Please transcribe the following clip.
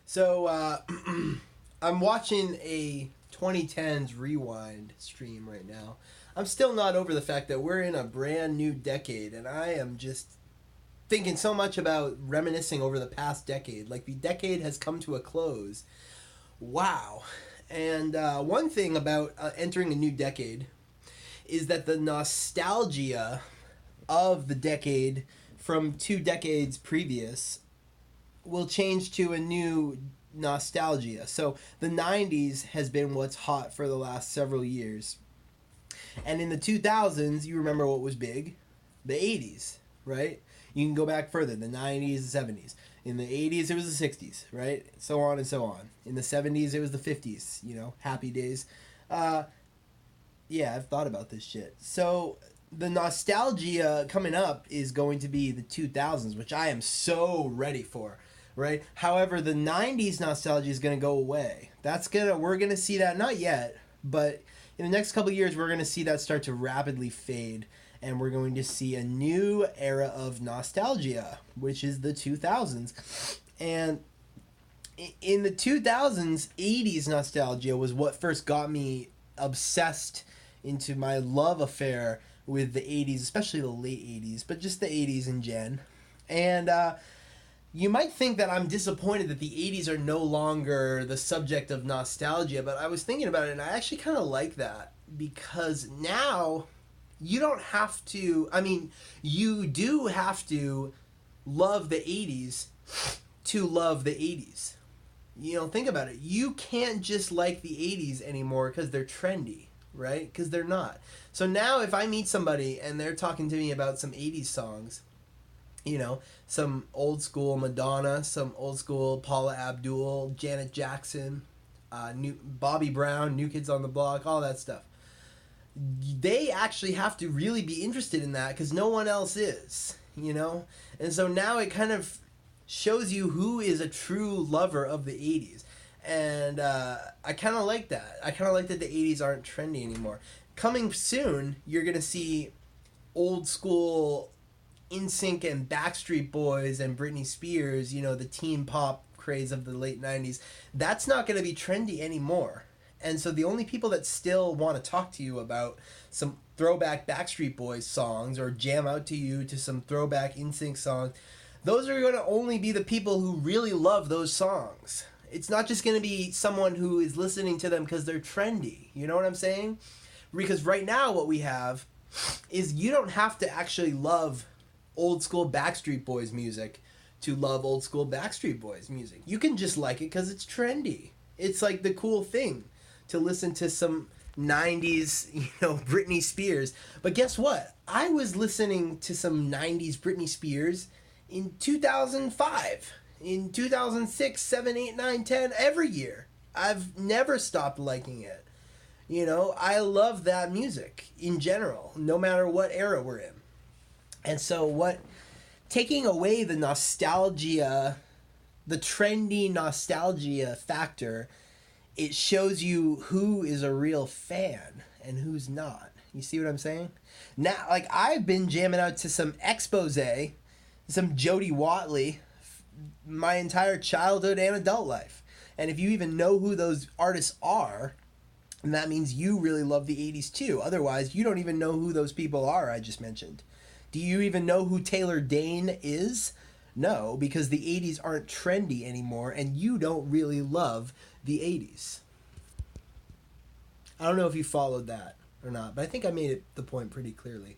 So I'm watching a 2010s rewind stream right now. I'm still not over the fact that we're in a brand new decade, and I am just thinking so much about reminiscing over the past decade. Like the decade has come to a close. Wow. And one thing about entering a new decade is that the nostalgia of the decade from 2 decades previous will change to a new nostalgia. So the 90s has been what's hot for the last several years. And in the 2000s, you remember what was big? The 80's, right? You can go back further, the 90s, the 70's. In the 80's, it was the 60's, right? So on and so on. In the 70's, it was the 50's, happy days. Yeah, I've thought about this shit. So the nostalgia coming up is going to be the 2000s, which I am so ready for, right? However, the 90s nostalgia is going to go away. We're going to see that, not yet, but in the next couple of years, we're going to see that start to rapidly fade, and we're going to see a new era of nostalgia, which is the 2000s. And in the 2000s, 80s nostalgia was what first got me obsessed into my love affair with the 80s, especially the late 80s, but just the 80s in gen. And you might think that I'm disappointed that the 80s are no longer the subject of nostalgia, but I was thinking about it, and I actually kind of like that, because now you don't have to, you do have to love the 80s to love the 80s. Think about it. You can't just like the 80s anymore because they're trendy, right? Because they're not. So now if I meet somebody and they're talking to me about some 80s songs, some old school Madonna, some old school Paula Abdul, Janet Jackson, new Bobby Brown, New Kids on the Block, all that stuff. They actually have to really be interested in that because no one else is, And so now it kind of shows you who is a true lover of the 80s. And I kind of like that. I kind of like that the 80s aren't trendy anymore. Coming soon, you're going to see old school NSYNC and Backstreet Boys and Britney Spears, the teen pop craze of the late 90s. That's not going to be trendy anymore. And so the only people that still want to talk to you about some throwback Backstreet Boys songs or jam out to you to some throwback NSYNC songs, those are going to only be the people who really love those songs. It's not just going to be someone who is listening to them because they're trendy. You know what I'm saying? Because right now what we have is you don't have to actually love old school Backstreet Boys music to love old school Backstreet Boys music. You can just like it because it's trendy. It's like the cool thing to listen to some 90s, Britney Spears. But guess what? I was listening to some 90s Britney Spears in 2005, in 2006, 7, 8, 9, 10, every year. I've never stopped liking it. I love that music in general, no matter what era we're in. And so taking away the nostalgia, the trendy nostalgia factor, it shows you who is a real fan and who's not. You see what I'm saying? Now, I've been jamming out to some Expose, some Jody Watley, my entire childhood and adult life. And if you even know who those artists are, that means you really love the 80s too. Otherwise, you don't even know who those people are I just mentioned. Do you even know who Taylor Dane is? No, because the 80s aren't trendy anymore, and you don't really love the 80s. I don't know if you followed that or not, but I think I made the point pretty clearly.